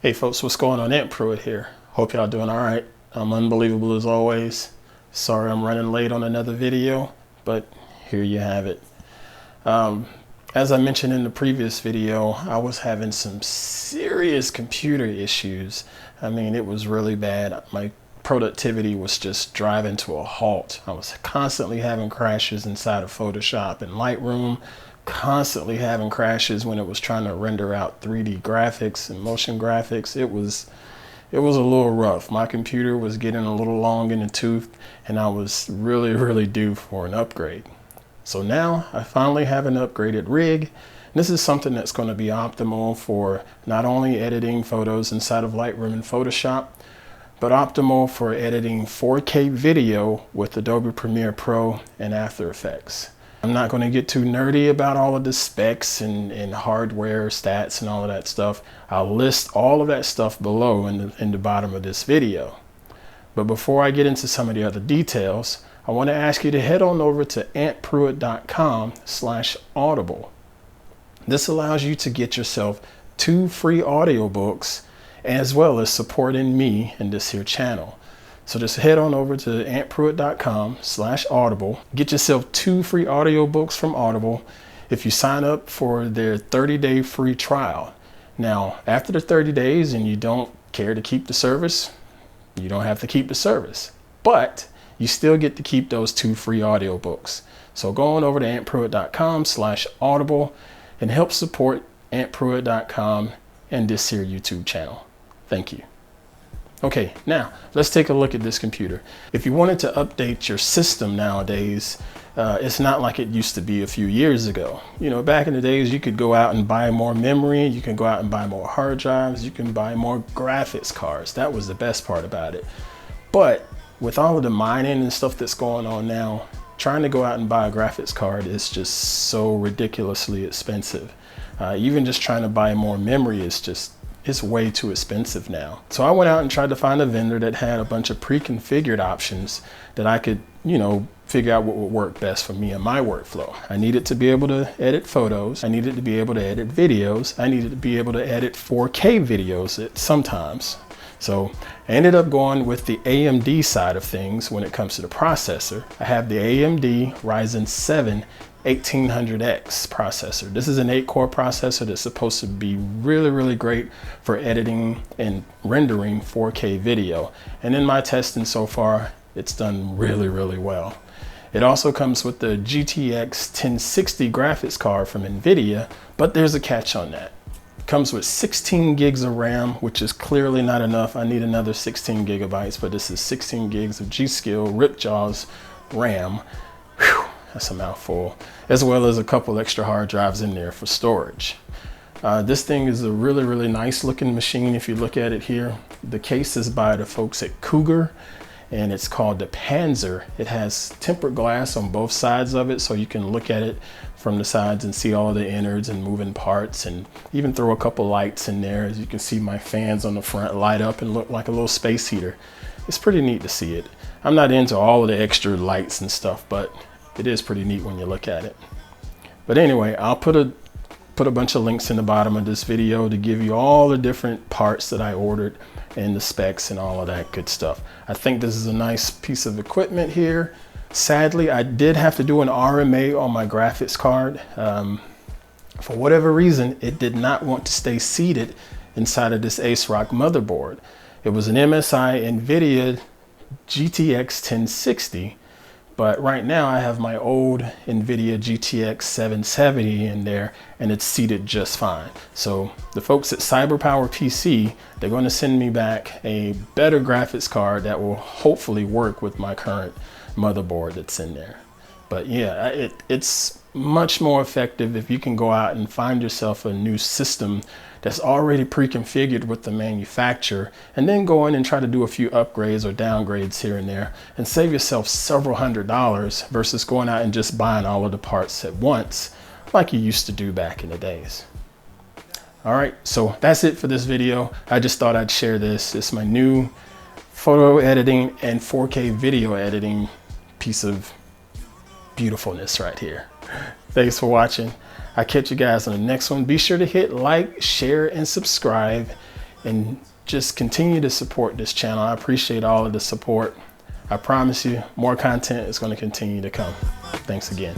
Hey folks, what's going on? Pruitt here. Hope y'all doing all right. I'm unbelievable as always. Sorry I'm running late on another video, but here you have it. As I mentioned in the previous video, I was having some serious computer issues. I mean, it was really bad. My productivity was just driving to a halt. I was constantly having crashes inside of Photoshop and Lightroom, constantly having crashes when it was trying to render out 3D graphics and motion graphics. It was a little rough. My computer was getting a little long in the tooth, and I was really due for an upgrade. So now I finally have an upgraded rig. This is something that's going to be optimal for not only editing photos inside of Lightroom and Photoshop, but optimal for editing 4K video with Adobe Premiere Pro and After Effects. I'm not going to get too nerdy about all of the specs and hardware stats and all of that stuff. I'll list all of that stuff below in the bottom of this video. But before I get into some of the other details, I want to ask you to head on over to antpruitt.com/audible. This allows you to get yourself 2 free audiobooks as well as supporting me and this here channel. So just head on over to antpruitt.com/audible. Get yourself 2 free audiobooks from Audible if you sign up for their 30-day free trial. Now, after the 30 days and you don't care to keep the service, you don't have to keep the service, but you still get to keep those 2 free audiobooks. So go on over to antpruitt.com/audible and help support antpruitt.com and this here YouTube channel. Thank you. Okay, now let's take a look at this computer. If you wanted to update your system nowadays, it's not like it used to be a few years ago. You know, back in the days, you could go out and buy more memory, you can go out and buy more hard drives, you can buy more graphics cards. That was the best part about it. But with all of the mining and stuff that's going on now, trying to go out and buy a graphics card is just so ridiculously expensive. Even just trying to buy more memory is it's way too expensive now. So I went out and tried to find a vendor that had a bunch of pre-configured options that I could, you know, figure out what would work best for me and my workflow. I needed to be able to edit photos. I needed to be able to edit videos. I needed to be able to edit 4K videos sometimes. So I ended up going with the AMD side of things when it comes to the processor. I have the AMD Ryzen 7 1800X processor. This is an 8-core processor that's supposed to be really great for editing and rendering 4K video. And in my testing so far, it's done really well. It also comes with the GTX 1060 graphics card from Nvidia, but there's a catch on that. It comes with 16 gigs of RAM, which is clearly not enough. I need another 16 gigabytes, but this is 16 gigs of G.Skill Ripjaws RAM. Whew. That's a mouthful, as well as a couple extra hard drives in there for storage. This thing is a really nice looking machine. If you look at it here, the case is by the folks at Cougar, and it's called the Panzer. It has tempered glass on both sides of it, so you can look at it from the sides and see all of the innards and moving parts, and even throw a couple lights in there. As you can see, my fans on the front light up and look like a little space heater. It's pretty neat to see it. I'm not into all of the extra lights and stuff, but it is pretty neat when you look at it. But anyway, I'll put a bunch of links in the bottom of this video to give you all the different parts that I ordered and the specs and all of that good stuff. I think this is a nice piece of equipment here. Sadly, I did have to do an RMA on my graphics card. For whatever reason, it did not want to stay seated inside of this ASRock motherboard. It was an MSI Nvidia GTX 1060. But right now I have my old Nvidia GTX 770 in there, and it's seated just fine. So the folks at CyberPowerPC, they're going to send me back a better graphics card that will hopefully work with my current motherboard that's in there. But yeah, it's much more effective if you can go out and find yourself a new system that's already pre-configured with the manufacturer, and then go in and try to do a few upgrades or downgrades here and there and save yourself several $100s versus going out and just buying all of the parts at once like you used to do back in the days. All right, so that's it for this video. I just thought I'd share this. It's my new photo editing and 4K video editing piece of beautifulness right here. Thanks for watching. I'll catch you guys on the next one. Be sure to hit like, share, and subscribe. and just continue to support this channel. I appreciate all of the support. I promise you more content is going to continue to come. Thanks again.